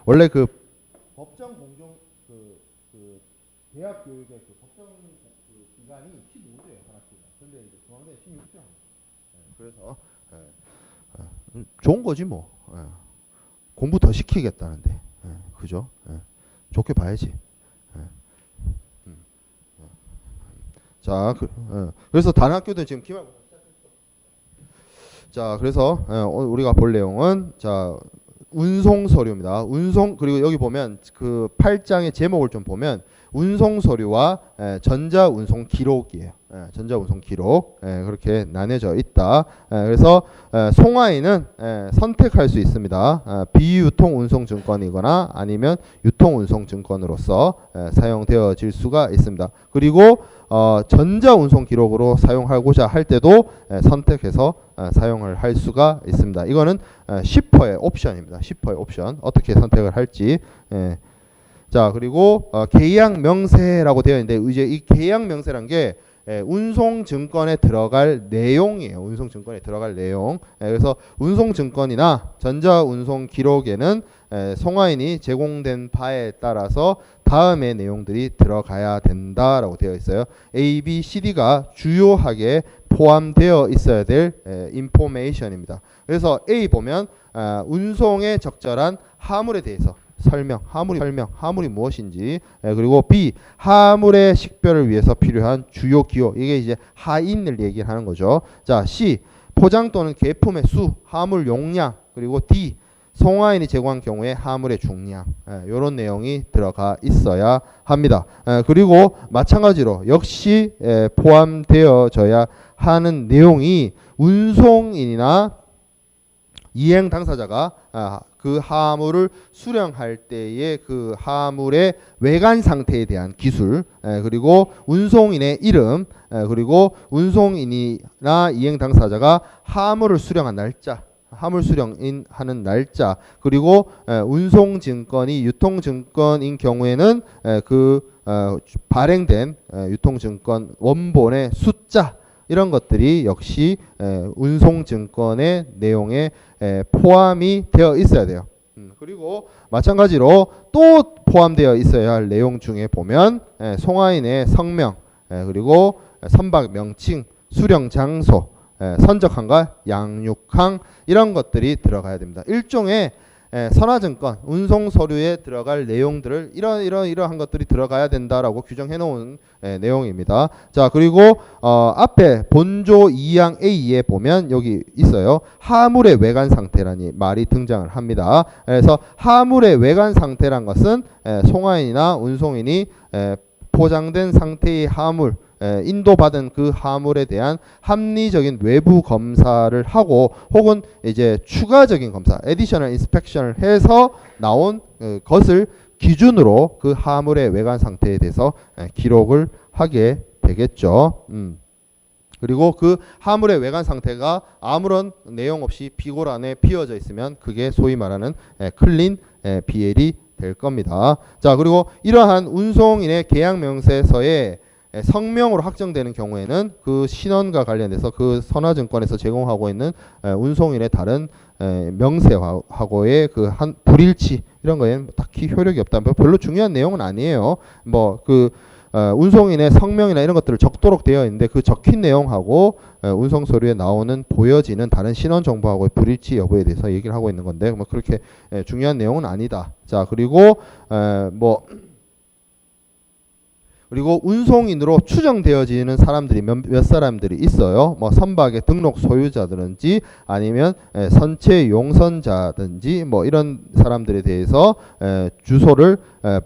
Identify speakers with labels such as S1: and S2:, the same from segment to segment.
S1: 원래 그 법정 공정 그 대학 교육의 그 법정 그 기간이 15주예요, 한 학기가. 근데 이제 중앙대 16주 합니다. 그래서 좋은 거지 뭐. 공부 더 시키겠다는데, 그죠? 좋게 봐야지. 자, 그래서 다른 학교도 지금 기말고사 시작했어. 자, 그래서 오늘 우리가 볼 내용은 자 운송 서류입니다. 운송 그리고 여기 보면 그 8장의 제목을 좀 보면 운송 서류와 전자 운송 기록이에요. 전자 운송 기록 그렇게 나뉘어져 있다. 그래서 송화인은 선택할 수 있습니다. 비유통 운송 증권이거나 아니면 유통 운송 증권으로서 사용되어질 수가 있습니다. 그리고 전자 운송 기록으로 사용하고자 할 때도 선택해서 사용을 할 수가 있습니다. 이거는 10%의 옵션입니다. 10%의 옵션 어떻게 선택을 할지. 자, 그리고 계약 명세라고 되어 있는데 이제 이 계약 명세란 게 운송 증권에 들어갈 내용이에요. 운송 증권에 들어갈 내용. 그래서 운송 증권이나 전자 운송 기록에는 송화인이 제공된 바에 따라서 다음의 내용들이 들어가야 된다라고 되어 있어요. A, B, C, D가 주요하게 포함되어 있어야 될 인포메이션입니다. 그래서 A 보면 운송에 적절한 하물에 대해서 하물이 무엇인지, 그리고 B, 하물의 식별을 위해서 필요한 주요 기호, 이게 이제 하인을 얘기하는 거죠. 자, C, 포장 또는 계품의 수, 하물 용량, 그리고 D, 송화인이 제공한 경우에 하물의 중량, 이런 내용이 들어가 있어야 합니다. 그리고 마찬가지로 역시 포함되어져야 하는 내용이 운송인이나 이행 당사자가 그 하물을 수령할 때의 그 하물의 외관 상태에 대한 기술, 그리고 운송인의 이름, 그리고 운송인이나 이행 당사자가 하물을 수령한 날짜, 하물 수령하는 날짜, 그리고 운송증권이 유통증권인 경우에는 그 발행된 유통증권 원본의 숫자, 이런 것들이 역시 운송증권의 내용에 포함이 되어 있어야 돼요. 그리고 마찬가지로 또 포함되어 있어야 할 내용 중에 보면 송화인의 성명, 그리고 선박 명칭, 수령 장소, 선적항과 양육항, 이런 것들이 들어가야 됩니다. 일종의 선화증권, 운송서류에 들어갈 내용들을 이러한 것들이 들어가야 된다라고 규정해 놓은 내용입니다. 자, 그리고 앞에 본조 2항 A에 보면 여기 있어요. 하물의 외관 상태라는 말이 등장을 합니다. 그래서 하물의 외관 상태란 것은 송화인이나 운송인이 포장된 상태의 하물, 인도받은 그 하물에 대한 합리적인 외부 검사를 하고 혹은 이제 추가적인 검사, additional inspection을 해서 나온 것을 기준으로 그 하물의 외관 상태에 대해서 기록을 하게 되겠죠. 그리고 그 하물의 외관 상태가 아무런 내용 없이 비골 안에 비어져 있으면 그게 소위 말하는 클린 BL이 될 겁니다. 자, 그리고 이러한 운송인의 계약 명세서에 성명으로 확정되는 경우에는 그 신원과 관련해서 그 선화증권에서 제공하고 있는 운송인의 다른 명세하고의 그 한 불일치, 이런 거에는 딱히 효력이 없다. 별로 중요한 내용은 아니에요. 뭐 그 운송인의 성명이나 이런 것들을 적도록 되어 있는데 그 적힌 내용하고 운송 서류에 나오는 보여지는 다른 신원 정보하고의 불일치 여부에 대해서 얘기를 하고 있는 건데 뭐 그렇게 중요한 내용은 아니다. 자, 그리고 그리고 운송인으로 추정되어지는 사람들이 몇 사람들이 있어요. 뭐 선박의 등록 소유자든지 아니면 선체 용선자든지 뭐 이런 사람들에 대해서 주소를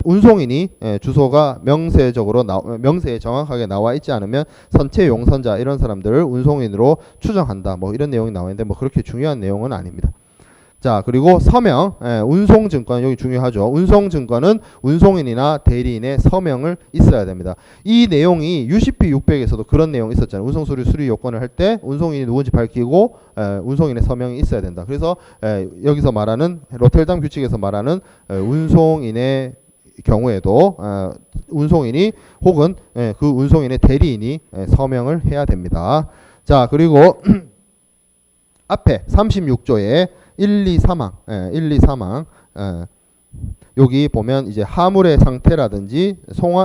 S1: 운송인이 주소가 명세에 정확하게 나와 있지 않으면 선체 용선자, 이런 사람들을 운송인으로 추정한다. 뭐 이런 내용이 나와 있는데 뭐 그렇게 중요한 내용은 아닙니다. 자, 그리고 서명, 운송증권, 여기 중요하죠. 운송증권은 운송인이나 대리인의 서명을 있어야 됩니다. 이 내용이 UCP 600에서도 그런 내용이 있었잖아요. 운송서류 수리 요건을 할 때 운송인이 누군지 밝히고 운송인의 서명이 있어야 된다. 그래서 여기서 말하는 로텔담 규칙에서 말하는 운송인의 경우에도 운송인이 혹은 그 운송인의 대리인이 서명을 해야 됩니다. 자, 그리고 앞에 36조에 1, 2, 3항 여기 보면 이제 하물의 상태라든지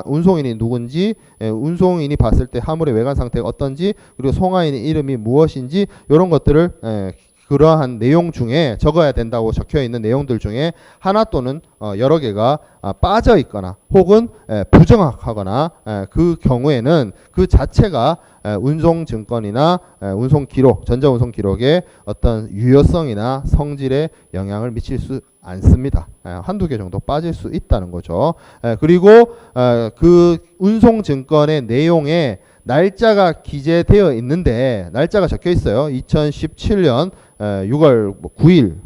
S1: 운송인이 누군지, 운송인이 봤을 때 하물의 외관 상태가 어떤지, 그리고 송화인의 이름이 무엇인지 이런 것들을 그러한 내용 중에 적어야 된다고 적혀 있는 내용들 중에 하나 또는 여러 개가 빠져 있거나 혹은 부정확하거나 그 경우에는 그 자체가 운송 증권이나 운송 기록, 전자운송 기록의 어떤 유효성이나 성질에 영향을 미칠 수 않습니다. 한두 개 정도 빠질 수 있다는 거죠. 그리고 그 운송 증권의 내용에 날짜가 기재되어 있는데 날짜가 적혀 있어요. 2017년 6월 9일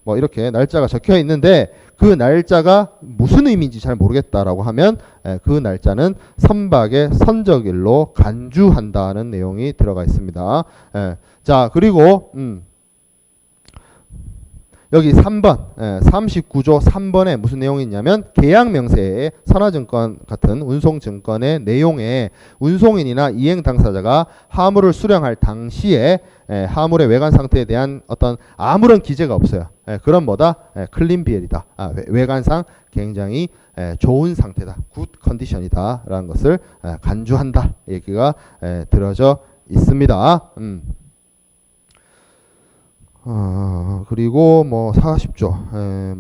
S1: 뭐 이렇게 날짜가 적혀 있는데 그 날짜가 무슨 의미인지 잘 모르겠다라고 하면 그 날짜는 선박의 선적일로 간주한다는 내용이 들어가 있습니다. 자, 그리고 여기 3번 39조 3번에 무슨 내용이 있냐면 계약명세에 선화증권 같은 운송증권의 내용에 운송인이나 이행 당사자가 화물을 수령할 당시에 화물의 외관 상태에 대한 어떤 아무런 기재가 없어요. 그런 뭐다? 클린 비엘이다. 외관상 굉장히 좋은 상태다. 굿 컨디션이다 라는 것을 간주한다 얘기가 들어져 있습니다. 그리고 뭐 40조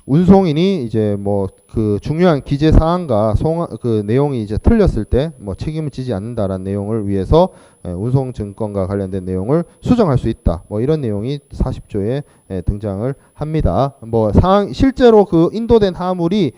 S1: 운송인이 이제 뭐 그 중요한 기재 사항과 그 내용이 이제 틀렸을 때 뭐 책임을 지지 않는다라는 내용을 위해서 운송증권과 관련된 내용을 수정할 수 있다. 뭐 이런 내용이 40조에 등장을 합니다. 뭐 상황 실제로 그 인도된 화물이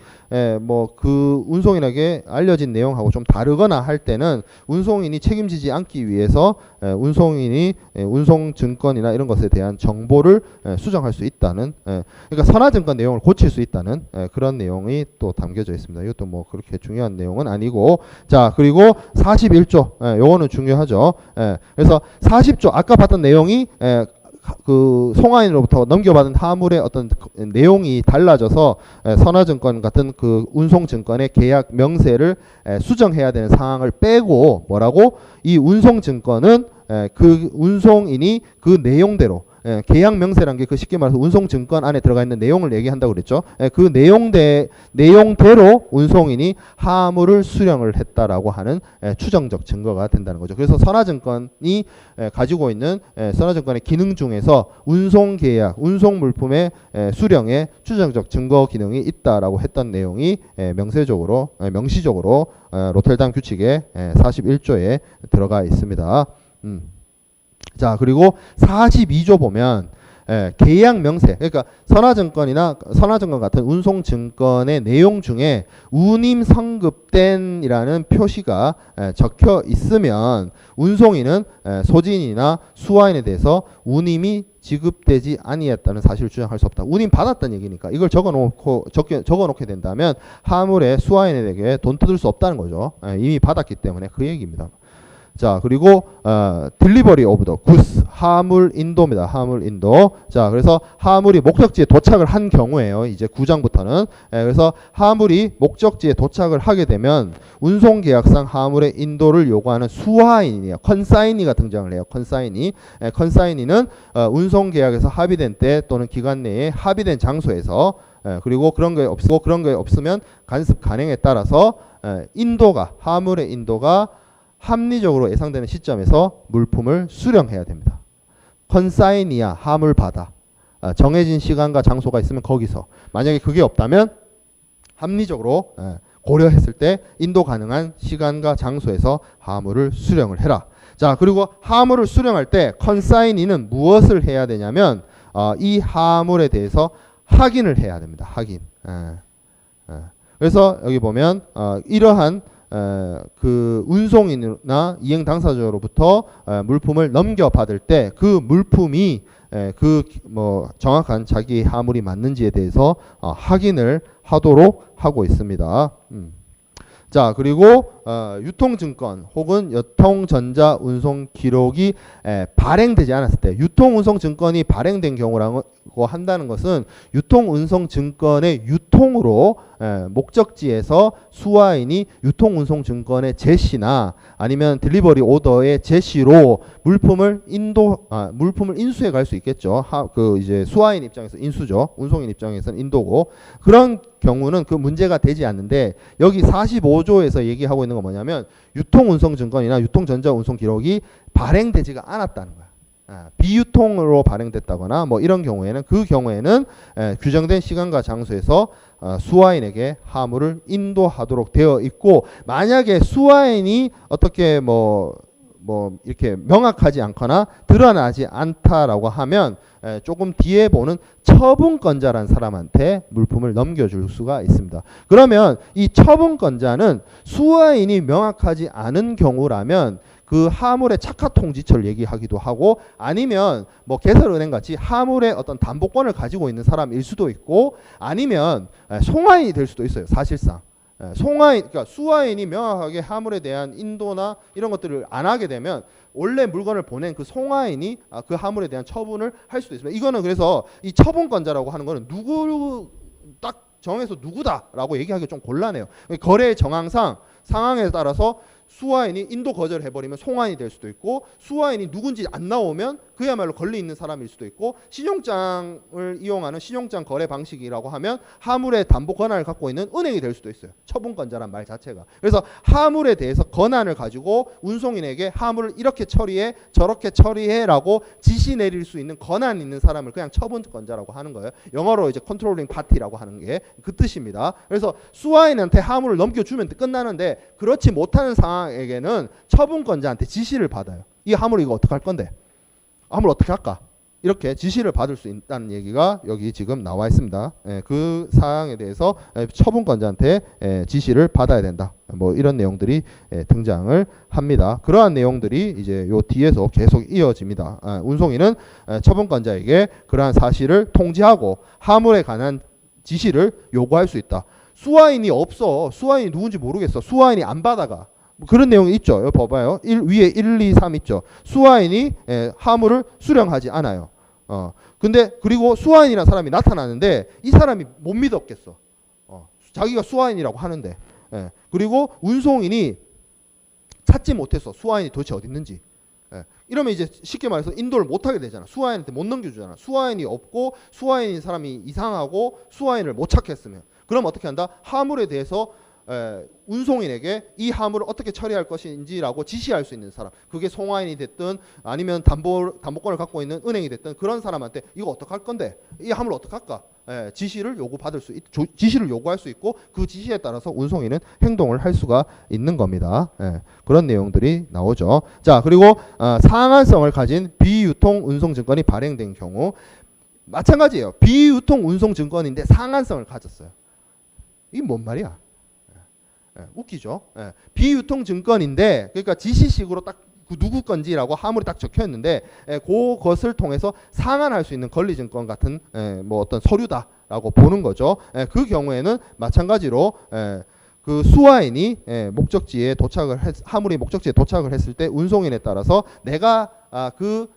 S1: 뭐 그 운송인에게 알려진 내용하고 좀 다르거나 할 때는 운송인이 책임지지 않기 위해서 운송인이 운송증권이나 이런 것에 대한 정보를 수정할 수 있다는 그러니까 선화증권 내용을 고칠 수 있다는 그런 내용이 또 담겨져 있습니다. 이것도 뭐 그렇게 중요한 내용은 아니고 자 그리고 41조 요거는 중요하죠. 그래서 40조 아까 봤던 내용이 그 송화인으로부터 넘겨받은 화물의 어떤 내용이 달라져서 선화증권 같은 그 운송증권의 계약 명세를 수정해야 되는 상황을 빼고 뭐라고 이 운송증권은 그 운송인이 그 내용대로 계약 명세란 게 그 쉽게 말해서 운송증권 안에 들어가 있는 내용을 얘기한다고 그랬죠. 그 내용대로 운송인이 화물을 수령을 했다라고 하는 추정적 증거가 된다는 거죠. 그래서 선화증권이 가지고 있는 선화증권의 기능 중에서 운송계약, 운송물품의 수령에 추정적 증거 기능이 있다라고 했던 내용이 명시적으로 로텔담 규칙의 41조에 들어가 있습니다. 자 그리고 42조 보면 계약 명세 그러니까 선화증권 같은 운송증권의 내용 중에 운임 성급된이라는 표시가 적혀 있으면 운송인은 소진이나 수화인에 대해서 운임이 지급되지 아니했다는 사실을 주장할 수 없다. 운임 받았다는 얘기니까 이걸 적어놓게 된다면 화물의 수화인에게 돈 뜯을 수 없다는 거죠. 이미 받았기 때문에 그 얘기입니다. 자 그리고 딜리버리 오브 더 구스 화물 인도입니다. 화물 인도. 자 그래서 화물이 목적지에 도착을 한 경우에요. 이제 9장부터는 그래서 화물이 목적지에 도착을 하게 되면 운송계약상 화물의 인도를 요구하는 수화인이에요. 컨사이니가 등장을 해요. 컨사이니는 운송계약에서 합의된 때 또는 기간 내에 합의된 장소에서 그리고 그런 게 없으면 간섭 간행에 따라서 화물의 인도가 합리적으로 예상되는 시점에서 물품을 수령해야 됩니다. 컨사이니야 화물 받아. 정해진 시간과 장소가 있으면 거기서. 만약에 그게 없다면 합리적으로 고려했을 때 인도 가능한 시간과 장소에서 화물을 수령을 해라. 자 그리고 화물을 수령할 때 컨사이니는 무엇을 해야 되냐면 이 화물에 대해서 확인을 해야 됩니다. 확인. 그래서 여기 보면 이러한 그 운송인이나 이행 당사자로부터 물품을 넘겨받을 때 그 물품이 그 뭐 정확한 자기 화물이 맞는지에 대해서 확인을 하도록 하고 있습니다. 자 그리고 유통증권 혹은 유통전자운송 기록이 발행되지 않았을 때 유통운송증권이 발행된 한다는 것은 유통운송증권의 유통으로 목적지에서 수화인이 유통운송증권의 제시나 아니면 딜리버리 오더의 제시로 물품을 인수해 갈 수 있겠죠. 그 이제 수화인 입장에서 인수죠. 운송인 입장에서는 인도고, 그런 경우는 그 문제가 되지 않는데, 여기 45조에서 얘기하고 있는 건 뭐냐면 유통운송증권이나 유통전자운송 기록이 발행되지가 않았다는 거야. 비유통으로 발행됐다거나 뭐 이런 경우에는, 그 경우에는 규정된 시간과 장소에서 수화인에게 화물을 인도하도록 되어 있고, 만약에 수화인이 어떻게 뭐 이렇게 명확하지 않거나 드러나지 않다라고 하면 조금 뒤에 보는 처분권자란 사람한테 물품을 넘겨줄 수가 있습니다. 그러면 이 처분권자는 수화인이 명확하지 않은 경우라면 그 화물의 착화 통지처를 얘기하기도 하고, 아니면 뭐 개설은행 같이 화물의 어떤 담보권을 가지고 있는 사람일 수도 있고, 아니면 송화인이 될 수도 있어요. 사실상 송화인, 그러니까 수화인이 명확하게 화물에 대한 인도나 이런 것들을 안 하게 되면 원래 물건을 보낸 그 송화인이 그 화물에 대한 처분을 할 수도 있습니다. 이거는 그래서 이 처분권자라고 하는 거는 누구 딱 정해서 누구다라고 얘기하기 좀 곤란해요. 거래 정황상 상황에 따라서 수화인이 인도 거절을 해버리면 송화인이 될 수도 있고, 수화인이 누군지 안 나오면 그야말로 권리 있는 사람일 수도 있고, 신용장을 이용하는 신용장 거래 방식이라고 하면 화물의 담보 권한을 갖고 있는 은행이 될 수도 있어요. 처분권자란 말 자체가. 그래서 화물에 대해서 권한을 가지고 운송인에게 화물을 이렇게 처리해 저렇게 처리해라고 지시 내릴 수 있는 권한 있는 사람을 그냥 처분권자라고 하는 거예요. 영어로 이제 컨트롤링 파티라고 하는 게 그 뜻입니다. 그래서 수화인한테 화물을 넘겨주면 끝나는데, 그렇지 못하는 상황에게는 처분권자한테 지시를 받아요. 이 화물 이거 어떻게 할 건데? 화물 어떻게 할까? 이렇게 지시를 받을 수 있다는 얘기가 여기 지금 나와 있습니다. 그 사항에 대해서 처분권자한테 지시를 받아야 된다. 뭐 이런 내용들이 등장을 합니다. 그러한 내용들이 이제 요 뒤에서 계속 이어집니다. 운송인은 처분권자에게 그러한 사실을 통지하고 화물에 관한 지시를 요구할 수 있다. 수화인이 없어. 수화인이 누군지 모르겠어. 수화인이 안 받아가. 그런 내용이 있죠. 여기 봐봐요. 위에 1, 2, 3 있죠. 수화인이 화물을 수령하지 않아요. 근데 그리고 수화인이라는 사람이 나타나는데 이 사람이 못 믿었겠어. 자기가 수화인이라고 하는데. 그리고 운송인이 찾지 못했어. 수화인이 도대체 어디 있는지. 이러면 이제 쉽게 말해서 인도를 못하게 되잖아. 수화인한테 못 넘겨주잖아. 수화인이 없고 수화인인 사람이 이상하고 수화인을 못 찾겠으면. 그럼 어떻게 한다? 화물에 대해서 운송인에게 이 화물을 어떻게 처리할 것인지라고 지시할 수 있는 사람, 그게 송화인이 됐든 아니면 담보권을 갖고 있는 은행이 됐든 그런 사람한테 이거 어떡할 건데, 이 화물 어떡할까, 지시를 지시를 요구할 수 있고, 그 지시에 따라서 운송인은 행동을 할 수가 있는 겁니다. 그런 내용들이 나오죠. 자, 그리고 상한성을 가진 비유통 운송증권이 발행된 경우 마찬가지예요. 비유통 운송증권인데 상한성을 가졌어요. 이게 뭔 말이야? 웃기죠. 비유통 증권인데, 그러니까 지시식으로 딱 누구 건지라고 화물이 딱 적혀 있는데, 그것을 통해서 상환할 수 있는 권리증권 같은 뭐 어떤 서류다라고 보는 거죠. 그 경우에는 마찬가지로 그 수화인이 목적지에 화물이 목적지에 도착을 했을 때 운송인에 따라서 내가 그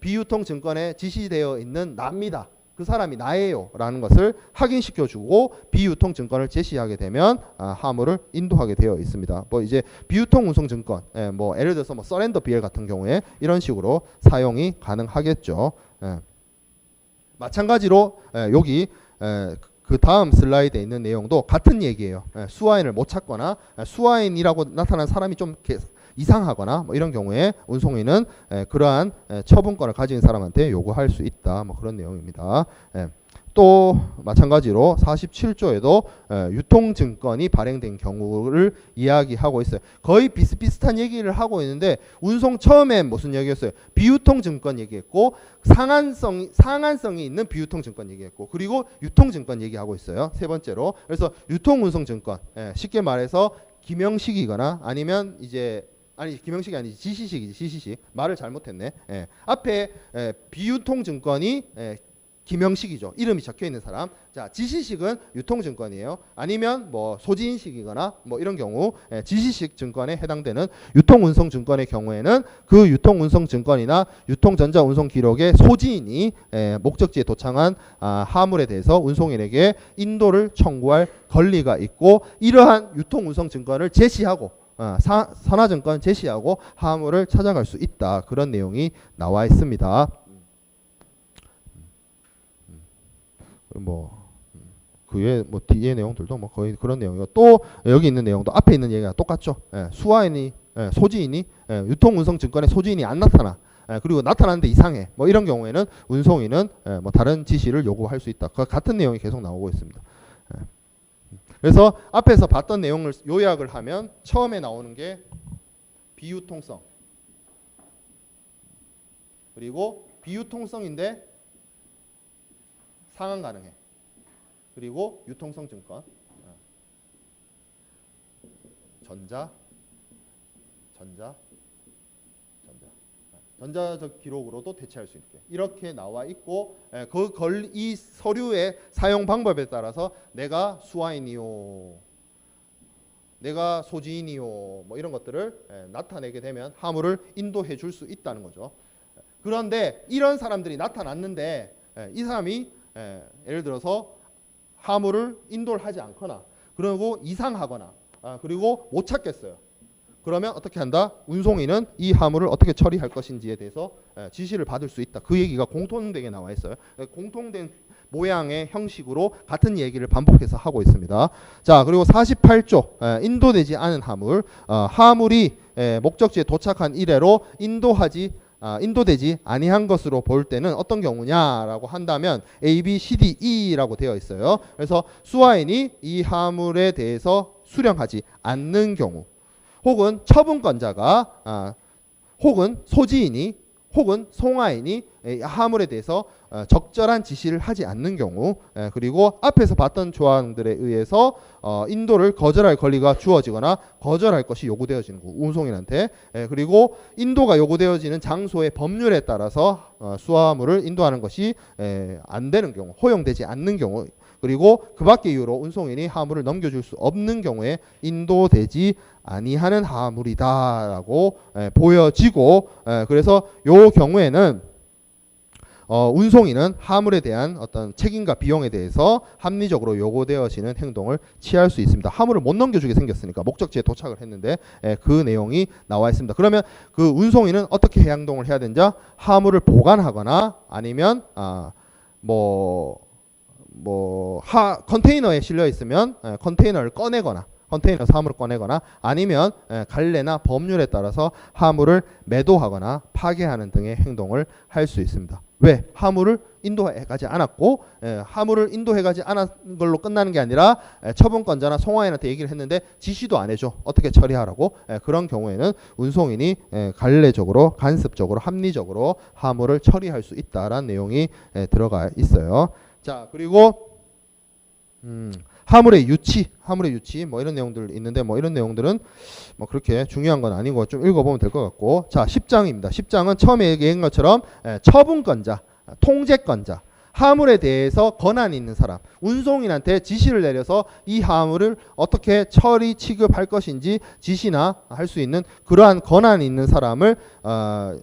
S1: 비유통 증권에 지시되어 있는 납니다. 그 사람이 나예요 라는 것을 확인시켜주고 비유통 증권을 제시하게 되면 화물을 인도하게 되어 있습니다. 뭐 이제 비유통 운송 증권, 뭐 예를 들어서 뭐 서렌더 비엘 같은 경우에 이런 식으로 사용이 가능하겠죠. 마찬가지로 여기 그 다음 슬라이드에 있는 내용도 같은 얘기예요. 수화인을 못 찾거나 수화인이라고 나타난 사람이 좀 이상하거나 뭐 이런 경우에 운송인은 그러한 처분권을 가진 사람한테 요구할 수 있다. 뭐 그런 내용입니다. 또 마찬가지로 47조에도 유통증권이 발행된 경우를 이야기하고 있어요. 거의 비슷비슷한 얘기를 하고 있는데, 운송 처음엔 무슨 얘기였어요? 비유통증권 얘기했고, 상한성이 있는 비유통증권 얘기했고, 그리고 유통증권 얘기하고 있어요. 세 번째로. 그래서 유통운송증권, 쉽게 말해서 김영식이거나 아니면 이제 김영식이 아니지 지시식이지. 지시식. 말을 잘못했네. 앞에 비유통증권이 김영식이죠. 이름이 적혀 있는 사람. 자, 지시식은 유통증권이에요. 아니면 뭐 소지인식이거나 뭐 이런 경우 지시식 증권에 해당되는 유통운송증권의 경우에는 그 유통운송증권이나 유통전자운송 기록의 소지인이 목적지에 도착한 화물에 대해서 운송인에게 인도를 청구할 권리가 있고, 이러한 유통운송증권을 제시하고 선화증권 제시하고 화물을 찾아갈 수 있다. 그런 내용이 나와 있습니다. 뭐 그 외에 뭐 뒤에 내용들도 뭐 거의 그런 내용이고, 또 여기 있는 내용도 앞에 있는 얘기가 똑같죠. 수화인이 소지인이 유통운송증권의 소지인이 안 나타나, 그리고 나타나는데 이상해, 뭐 이런 경우에는 운송인은 뭐 다른 지시를 요구할 수 있다. 그 같은 내용이 계속 나오고 있습니다. 그래서 앞에서 봤던 내용을 요약을 하면 처음에 나오는 게 비유통성, 그리고 비유통성인데 상환 가능해, 그리고 유통성 증권, 전자적 기록으로도 대체할 수 있게 이렇게 나와 있고, 이 서류의 사용 방법에 따라서 내가 수화인이요, 내가 소지인이요, 뭐 이런 것들을 나타내게 되면 화물을 인도해 줄 수 있다는 거죠. 그런데 이런 사람들이 나타났는데 이 사람이 예를 들어서 화물을 인도를 하지 않거나, 그리고 이상하거나, 그리고 못 찾겠어요. 그러면 어떻게 한다? 운송인은 이 화물을 어떻게 처리할 것인지에 대해서 지시를 받을 수 있다. 그 얘기가 공통되게 나와 있어요. 공통된 모양의 형식으로 같은 얘기를 반복해서 하고 있습니다. 자, 그리고 48조 인도되지 않은 화물, 화물이 목적지에 도착한 이래로 인도되지 아니한 것으로 볼 때는 어떤 경우냐라고 한다면 A, B, C, D, E라고 되어 있어요. 그래서 수화인이 이 화물에 대해서 수령하지 않는 경우, 혹은 처분권자가 혹은 소지인이 혹은 송화인이 화물에 대해서 적절한 지시를 하지 않는 경우, 그리고 앞에서 봤던 조항들에 의해서 인도를 거절할 권리가 주어지거나 거절할 것이 요구되어지는 거, 운송인한테. 그리고 인도가 요구되어지는 장소의 법률에 따라서 수화물을 인도하는 것이 안 되는 경우, 허용되지 않는 경우, 그리고 그 밖의 이유로 운송인이 화물을 넘겨줄 수 없는 경우에 인도되지 아니하는 화물이다라고 보여지고, 그래서 요 경우에는 운송인은 화물에 대한 어떤 책임과 비용에 대해서 합리적으로 요구되어지는 행동을 취할 수 있습니다. 화물을 못 넘겨주게 생겼으니까, 목적지에 도착을 했는데 그 내용이 나와 있습니다. 그러면 그 운송인은 어떻게 행동을 해야 되는지, 화물을 보관하거나 아니면 컨테이너에 실려 있으면 컨테이너를 꺼내거나, 컨테이너에서 화물을 꺼내거나, 아니면 관례나 법률에 따라서 화물을 매도하거나 파괴하는 등의 행동을 할 수 있습니다. 왜? 화물을 인도해가지 않았고, 화물을 인도해가지 않은 걸로 끝나는 게 아니라 처분권자나 송화인한테 얘기를 했는데 지시도 안 해줘, 어떻게 처리하라고. 그런 경우에는 운송인이 관례적으로, 간섭적으로, 합리적으로 화물을 처리할 수 있다라는 내용이 들어가 있어요. 자, 그리고 화물의 유치 뭐 이런 내용들 있는데, 뭐 이런 내용들은 뭐 그렇게 중요한 건 아니고 좀 읽어보면 될 것 같고. 자, 10장입니다. 10장은 처음에 얘기한 것처럼 처분권자, 통제권자, 화물에 대해서 권한이 있는 사람, 운송인한테 지시를 내려서 이 화물을 어떻게 처리 취급할 것인지 지시나 할 수 있는 그러한 권한이 있는 사람을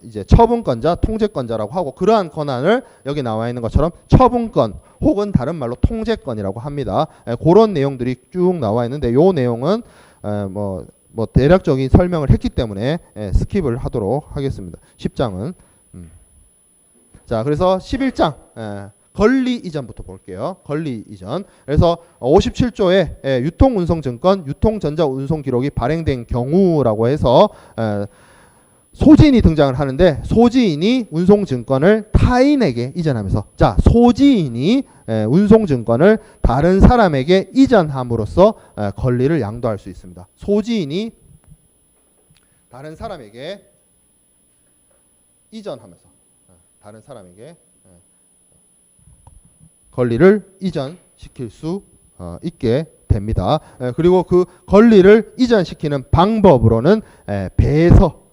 S1: 이제 처분권자, 통제권자라고 하고, 그러한 권한을 여기 나와 있는 것처럼 처분권 혹은 다른 말로 통제권이라고 합니다. 그런 내용들이 쭉 나와 있는데, 요 내용은 뭐 대략적인 설명을 했기 때문에 스킵을 하도록 하겠습니다. 10장은. 자, 그래서 11장 권리 이전부터 볼게요. 권리 이전. 그래서 57조에 유통운송증권, 유통전자운송기록이 발행된 경우라고 해서 소지인이 등장을 하는데, 소지인이 운송증권을 타인에게 이전하면서, 자, 소지인이 운송증권을 다른 사람에게 이전함으로써 권리를 양도할 수 있습니다. 소지인이 다른 사람에게 이전하면서 다른 사람에게 권리를 이전시킬 수 있게 됩니다. 그리고 그 권리를 이전시키는 방법으로는 배서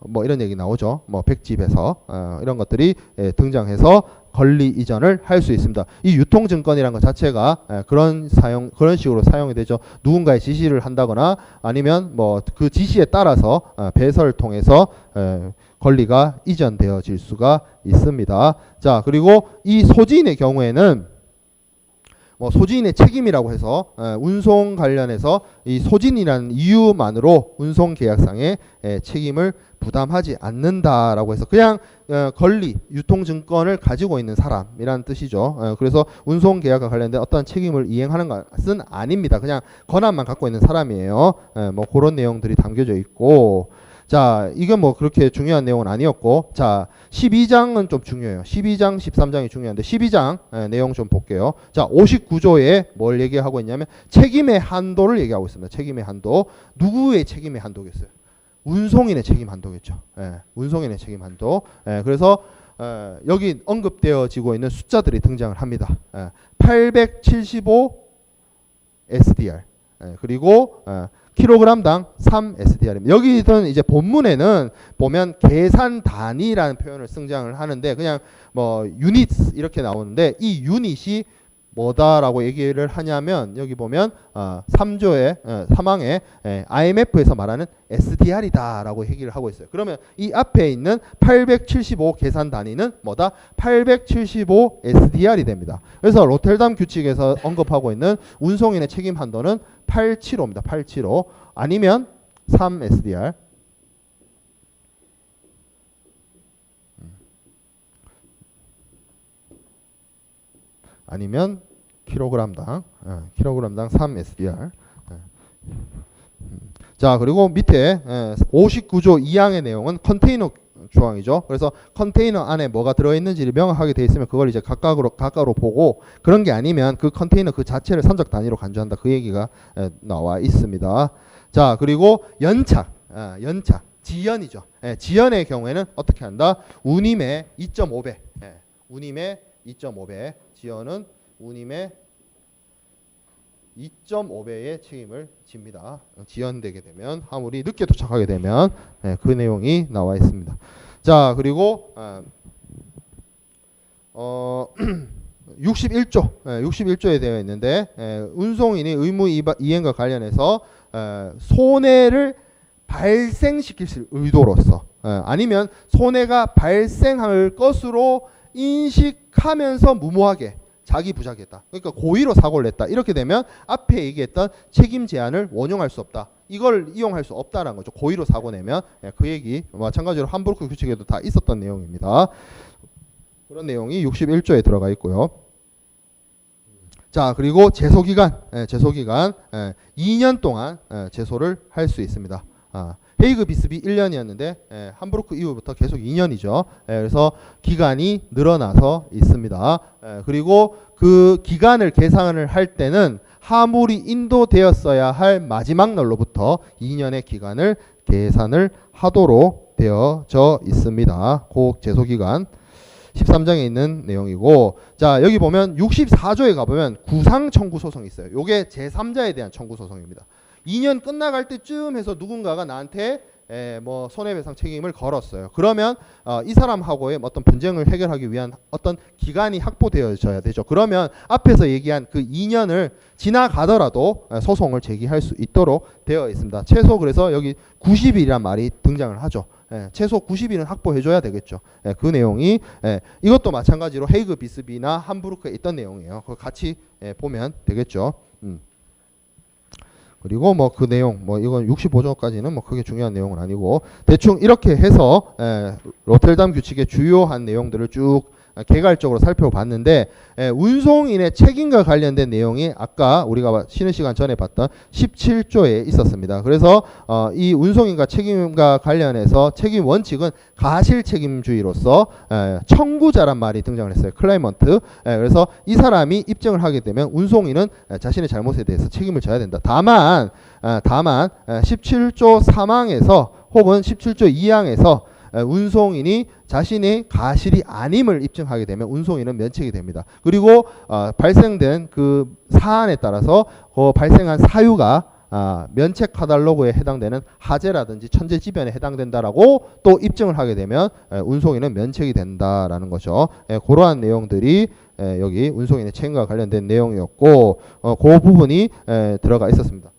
S1: 뭐 이런 얘기 나오죠. 뭐 백지배서 이런 것들이 등장해서 권리 이전을 할 수 있습니다. 이 유통증권이라는 것 자체가 그런 식으로 사용이 되죠. 누군가의 지시를 한다거나 아니면 뭐 그 지시에 따라서 배설을 통해서 권리가 이전되어질 수가 있습니다. 자, 그리고 이 소지인의 경우에는 뭐 소지인의 책임이라고 해서 운송 관련해서 이 소진이라는 이유만으로 운송 계약상의 책임을 부담하지 않는다라고 해서 그냥 권리, 유통증권을 가지고 있는 사람이라는 뜻이죠. 그래서 운송 계약과 관련된 어떤 책임을 이행하는 것은 아닙니다. 그냥 권한만 갖고 있는 사람이에요. 뭐 그런 내용들이 담겨져 있고, 자, 이건 뭐 그렇게 중요한 내용은 아니었고, 자, 12장은 좀 중요해요. 12장, 13장이 중요한데 12장 내용 좀 볼게요. 자, 59조에 뭘 얘기하고 있냐면 책임의 한도를 얘기하고 있습니다. 책임의 한도. 누구의 책임의 한도겠어요? 운송인의 책임 한도겠죠. 운송인의 책임 한도. 그래서 여기 언급되어지고 있는 숫자들이 등장을 합니다. 875 SDR. 그리고 킬로그램당 3 SDR입니다. 여기는 이제 본문에는 보면 계산 단위라는 표현을 등장을 하는데 그냥 뭐 유닛 이렇게 나오는데 이 유닛이 뭐다라고 얘기를 하냐면 여기 보면 3조의 3항에 IMF에서 말하는 SDR이다라고 얘기를 하고 있어요. 그러면 이 앞에 있는 875 계산 단위는 뭐다? 875 SDR이 됩니다. 그래서 로텔담 규칙에서 언급하고 있는 운송인의 책임 한도는 875입니다. 875 아니면 3 SDR. 아니면 킬로그램당 3 SDR. 자, 그리고 밑에 59조 2항의 내용은 컨테이너 조항이죠. 그래서 컨테이너 안에 뭐가 들어있는지를 명확하게 돼 있으면 그걸 이제 각각으로 보고, 그런 게 아니면 그 컨테이너 그 자체를 선적 단위로 간주한다. 그 얘기가 나와 있습니다. 자, 그리고 연착, 지연이죠. 지연의 경우에는 어떻게 한다? 운임의 2.5배. 운임의 2.5배. 지연은 운임의 2.5배의 책임을 집니다. 지연되게 되면, 화물이 늦게 도착하게 되면 그 내용이 나와 있습니다. 자, 그리고 61조에 되어 있는데 운송인이 의무 이행과 관련해서 손해를 발생시킬 의도로서 아니면 손해가 발생할 것으로 인식하면서 무모하게 자기 부작했다. 그러니까 고의로 사고를 냈다. 이렇게 되면 앞에 얘기했던 책임 제한을 원용할 수 없다. 이걸 이용할 수 없다라는 거죠. 고의로 사고 내면 그 얘기 마찬가지로 함부르크 규칙에도 다 있었던 내용입니다. 그런 내용이 61조에 들어가 있고요. 자, 그리고 제소기간 2년 동안 제소를 할 수 있습니다. 헤이그 비스비 1년이었는데 함부르크 이후부터 계속 2년이죠. 그래서 기간이 늘어나서 있습니다. 그리고 그 기간을 계산을 할 때는 화물이 인도되었어야 할 마지막 날로부터 2년의 기간을 계산을 하도록 되어져 있습니다. 그 제소기간 13장에 있는 내용이고, 자, 여기 보면 64조에 가보면 구상 청구 소송이 있어요. 요게 제3자에 대한 청구 소송입니다. 2년 끝나갈 때쯤 해서 누군가가 나한테 뭐 손해배상 책임을 걸었어요. 그러면 이 사람하고의 어떤 분쟁을 해결하기 위한 어떤 기간이 확보되어져야 되죠. 그러면 앞에서 얘기한 그 2년을 지나가더라도 소송을 제기할 수 있도록 되어 있습니다. 최소 그래서 여기 90일이란 말이 등장을 하죠. 최소 90일은 확보해줘야 되겠죠. 그 내용이 이것도 마찬가지로 헤이그 비스비나 함부르크에 있던 내용이에요. 그거 같이 보면 되겠죠. 그리고 뭐 그 내용 이건 65조까지는 뭐 크게 중요한 내용은 아니고 대충 이렇게 해서 로텔담 규칙의 주요한 내용들을 쭉 개괄적으로 살펴봤는데 운송인의 책임과 관련된 내용이 아까 우리가 쉬는 시간 전에 봤던 17조에 있었습니다. 그래서 이 운송인과 책임과 관련해서 책임 원칙은 가실 책임주의로서 청구자란 말이 등장을 했어요. 클레이먼트. 그래서 이 사람이 입증을 하게 되면 운송인은 자신의 잘못에 대해서 책임을 져야 된다. 다만 17조 3항에서 혹은 17조 2항에서 운송인이 자신의 가실이 아님을 입증하게 되면 운송인은 면책이 됩니다. 그리고 발생된 그 사안에 따라서 발생한 사유가 면책 카탈로그에 해당되는 하재라든지 천재지변에 해당된다라고 또 입증을 하게 되면 운송인은 면책이 된다라는 거죠. 그러한 내용들이 여기 운송인의 책임과 관련된 내용이었고 그 부분이 들어가 있었습니다.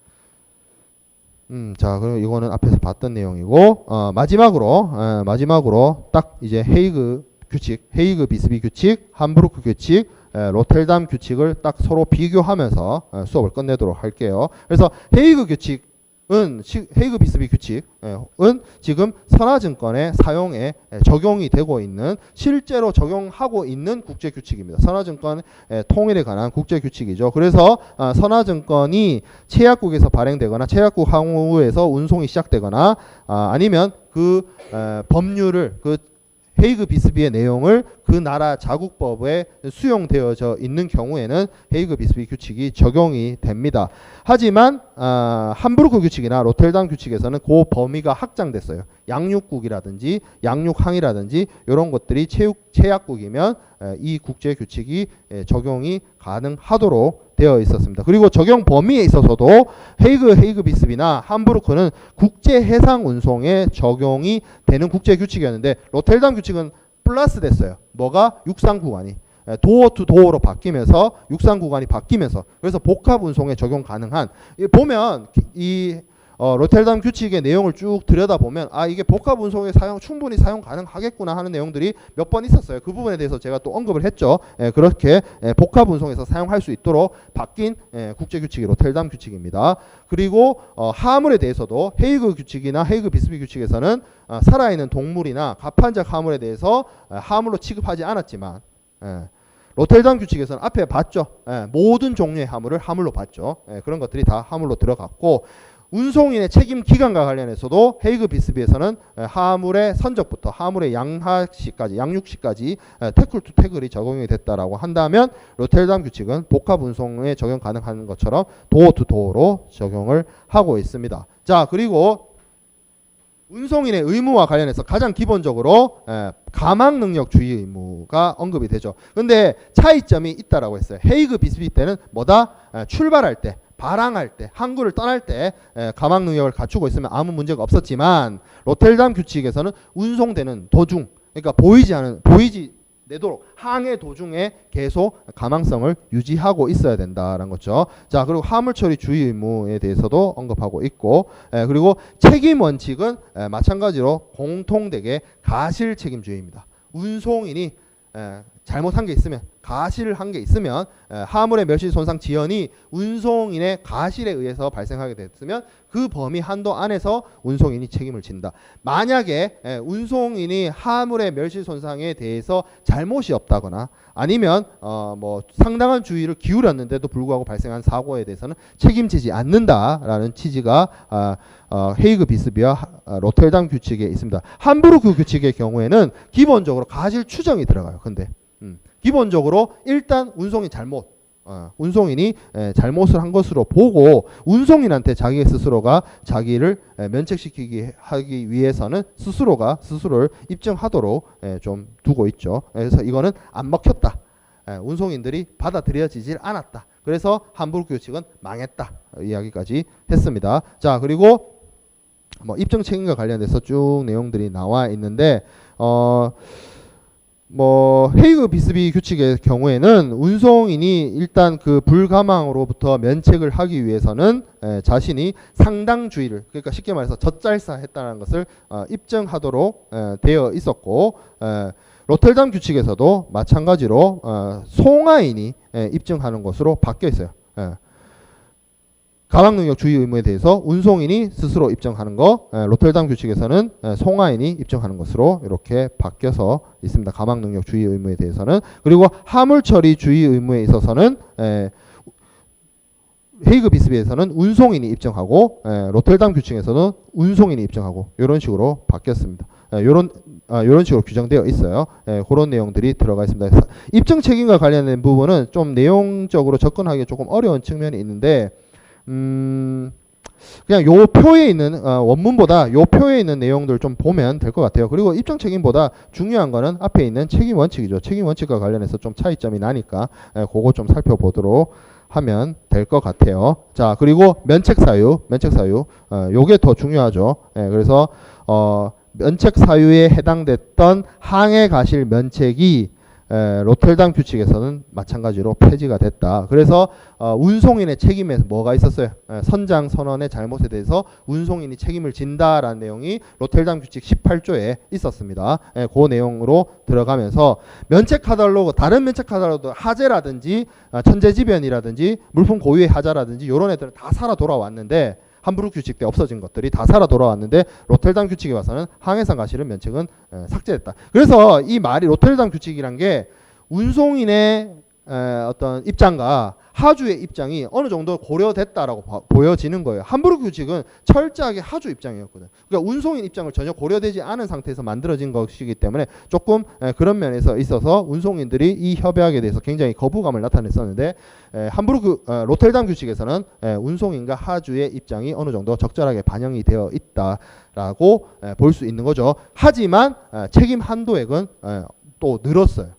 S1: 자, 그럼 이거는 앞에서 봤던 내용이고 마지막으로 딱 이제 헤이그 규칙, 헤이그 비스비 규칙, 함부르크 규칙, 로텔담 규칙을 딱 서로 비교하면서 수업을 끝내도록 할게요. 그래서 헤이그 규칙은 헤이그 비스비 규칙은 지금 선화증권의 사용에 적용이 되고 있는 실제로 적용하고 있는 국제 규칙입니다. 선화증권 통일에 관한 국제 규칙이죠. 그래서 선화증권이 채약국에서 발행되거나 채약국 항우에서 운송이 시작되거나 아니면 그 법률을 그 헤이그 비스비의 내용을 그 나라 자국법에 수용되어져 있는 경우에는 헤이그 비스비 규칙이 적용이 됩니다. 하지만 함부르크 규칙이나 로텔담 규칙에서는 그 범위가 확장됐어요. 양육국이라든지 양육항이라든지 이런 것들이 채약국이면 이 국제 규칙이 적용이 가능하도록 되어 있었습니다. 그리고 적용 범위에 있어서도 헤이그 비스비나 함부르크는 국제 해상 운송에 적용이 되는 국제 규칙이었는데 로텔담 규칙은 플러스 됐어요. 뭐가? 육상 구간이 도어 투 도어로 바뀌면서 육상 구간이 바뀌면서 그래서 복합 운송에 적용 가능한 보면 이 로텔담 규칙의 내용을 쭉 들여다보면 이게 복합 운송에 충분히 사용 가능하겠구나 하는 내용들이 몇 번 있었어요. 그 부분에 대해서 제가 또 언급을 했죠. 그렇게 복합 운송에서 사용할 수 있도록 바뀐 국제 규칙이 로텔담 규칙입니다. 그리고 하물에 대해서도 헤이그 규칙이나 헤이그 비스비 규칙에서는 살아있는 동물이나 가판적 하물에 대해서 하물로 취급하지 않았지만 로텔담 규칙에서는 앞에 봤죠. 모든 종류의 하물을 하물로 봤죠. 그런 것들이 다 하물로 들어갔고 운송인의 책임 기간과 관련해서도 헤이그 비스비에서는 하물의 선적부터 하물의 양육시까지 태클 투 태클이 적용이 됐다라고 한다면 로텔담 규칙은 복합 운송에 적용 가능한 것처럼 도어 투 도어로 적용을 하고 있습니다. 자, 그리고 운송인의 의무와 관련해서 가장 기본적으로 가망 능력 주의 의무가 언급이 되죠. 근데 차이점이 있다라고 했어요. 헤이그 비스비 때는 뭐다? 출발할 때 발항할 때, 항구를 떠날 때 가망 능력을 갖추고 있으면 아무 문제가 없었지만 로텔담 규칙에서는 운송되는 도중, 그러니까 보이지 내도록 항해 도중에 계속 가망성을 유지하고 있어야 된다라는 거죠. 자, 그리고 화물 처리 주의 의무에 대해서도 언급하고 있고, 그리고 책임 원칙은 마찬가지로 공통되게 가실 책임주의입니다. 운송인이 잘못한 게 있으면 가실을 한 게 있으면 하물의 멸실 손상 지연이 운송인의 가실에 의해서 발생하게 됐으면 그 범위 한도 안에서 운송인이 책임을 진다. 만약에 운송인이 하물의 멸실 손상에 대해서 잘못이 없다거나 아니면 뭐 상당한 주의를 기울였는데도 불구하고 발생한 사고에 대해서는 책임지지 않는다라는 취지가 헤이그 비스비와 로텔담 규칙에 있습니다. 함부르크 규칙의 경우에는 기본적으로 가실 추정이 들어가요. 근데 기본적으로 일단 운송이 운송인이 잘못을 한 것으로 보고 운송인한테 자기 스스로가 자기를 면책시키기 하기 위해서는 스스로를 입증하도록 좀 두고 있죠. 그래서 이거는 안 먹혔다. 운송인들이 받아들여지질 않았다. 그래서 함부르크 규칙은 망했다. 이야기까지 했습니다. 자, 그리고 뭐 입증 책임과 관련해서 쭉 내용들이 나와 있는데 뭐 헤이그 비스비 규칙의 경우에는 운송인이 일단 그 불가망으로부터 면책을 하기 위해서는 자신이 상당주의를, 그러니까 쉽게 말해서 젖잘싸했다는 것을 입증하도록 되어 있었고, 로텔담 규칙에서도 마찬가지로 송화인이 입증하는 것으로 바뀌어 있어요. 가망 능력 주의 의무에 대해서 운송인이 스스로 입증하는 거, 로텔담 규칙에서는 송화인이 입증하는 것으로 이렇게 바뀌어서 있습니다. 가망 능력 주의 의무에 대해서는. 그리고 하물 처리 주의 의무에 있어서는 헤이그 비스비에서는 운송인이 입증하고 로텔담 규칙에서는 운송인이 입증하고 이런 식으로 바뀌었습니다. 이런 식으로 규정되어 있어요. 그런 내용들이 들어가 있습니다. 입증 책임과 관련된 부분은 좀 내용적으로 접근하기 조금 어려운 측면이 있는데 그냥 요 표에 있는 원문보다 요 표에 있는 내용들 좀 보면 될 것 같아요. 그리고 입증 책임보다 중요한 거는 앞에 있는 책임 원칙이죠. 책임 원칙과 관련해서 좀 차이점이 나니까 그거 좀 살펴보도록 하면 될 것 같아요. 자, 그리고 면책 사유, 요게 더 중요하죠. 그래서 면책 사유에 해당됐던 항해 가실 면책이 로텔담 규칙에서는 마찬가지로 폐지가 됐다. 그래서 운송인의 책임에 뭐가 있었어요? 선장 선원의 잘못에 대해서 운송인이 책임을 진다라는 내용이 로텔담 규칙 18조에 있었습니다. 그 내용으로 들어가면서 면책 카탈로그, 다른 면책 카탈로그 하재라든지 천재지변이라든지 물품 고유의 하자라든지 이런 애들은 다 살아 돌아왔는데 함부르크 규칙 때 없어진 것들이 다 살아 돌아왔는데 로텔담 규칙에 와서는 항해상 가실은 면책은 삭제됐다. 그래서 이 말이 로텔담 규칙이란 게 운송인의 어떤 입장과 하주의 입장이 어느 정도 고려됐다라고 보여지는 거예요. 함부르크 규칙은 철저하게 하주 입장이었거든. 그러니까 운송인 입장을 전혀 고려되지 않은 상태에서 만들어진 것이기 때문에 조금 그런 면에서 있어서 운송인들이 이 협약에 대해서 굉장히 거부감을 나타냈었는데 로텔담 규칙에서는 운송인과 하주의 입장이 어느 정도 적절하게 반영이 되어 있다라고 볼 수 있는 거죠. 하지만 책임 한도액은 또 늘었어요.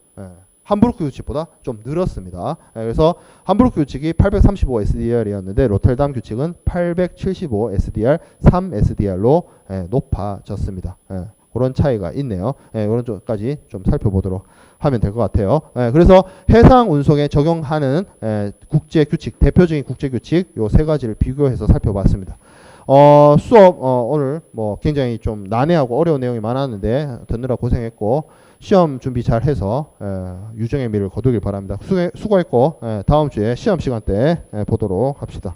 S1: 함부르크 규칙보다 좀 늘었습니다. 그래서 함부르크 규칙이 835 SDR이었는데 로텔담 규칙은 875 SDR, 3 SDR로 높아졌습니다. 그런 차이가 있네요. 그런 쪽까지 좀 살펴보도록 하면 될 것 같아요. 그래서 해상 운송에 적용하는 국제 규칙, 대표적인 국제 규칙 요 세 가지를 비교해서 살펴봤습니다. 수업 오늘 뭐 굉장히 좀 난해하고 어려운 내용이 많았는데 듣느라 고생했고 시험 준비 잘 해서 유정의 미를 거두길 바랍니다. 수고했고 다음 주에 시험 시간 때 보도록 합시다.